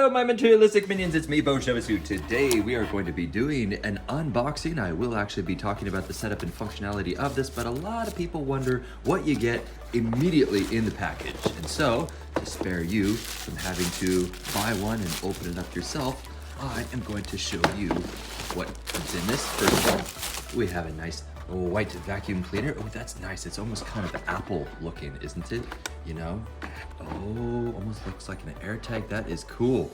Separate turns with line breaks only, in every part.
Hello, my materialistic minions, it's me, Bo Shemasu. Today we are going to be doing an unboxing. I will actually be talking about the setup and functionality of this, but a lot of people wonder what you get immediately in the package. And so, to spare you from having to buy one and open it up yourself, I am going to show you what is in this. First of all, we have a nice white vacuum cleaner. Oh, that's nice. It's almost kind of apple looking, isn't it? You know? Oh, almost looks like an air tag. That is cool.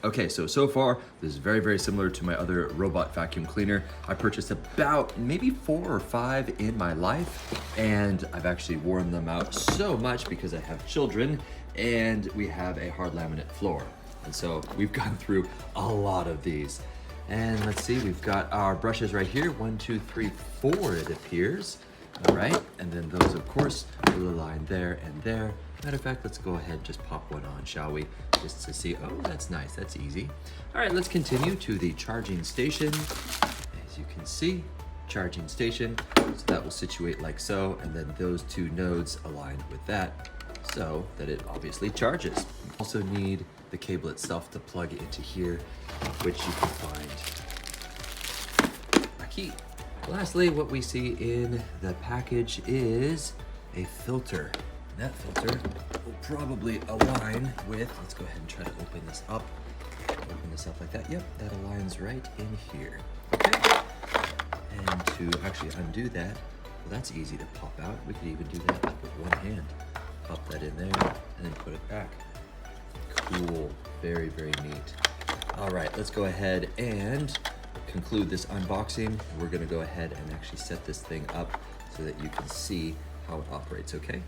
Okay, so far, this is very, very similar to my other robot vacuum cleaner. I purchased about maybe 4 or 5 in my life, and I've actually worn them out so much because I have children, and we have a hard laminate floor. And so we've gone through a lot of these. And let's see, we've got our brushes right here. 1, 2, 3, 4, it appears. All right, and then those, of course, will align there and there. Matter of fact, let's go ahead and just pop one on, shall we? Just to see, oh, that's nice, that's easy. All right, let's continue to the charging station. As you can see, charging station. So that will situate like so, and then those 2 nodes align with that so that it obviously charges. You also need the cable itself to plug into here, which you can find a key. Lastly, what we see in the package is a filter. That filter will probably align with, let's go ahead and try to open this up. Open this up like that. Yep, that aligns right in here. Okay. And to actually undo that, well, that's easy to pop out. We could even do that with one hand. Pop that in there and then put it back. Cool, very, very neat. All right, let's go ahead and conclude this unboxing. We're gonna go ahead and actually set this thing up so that you can see how it operates, okay?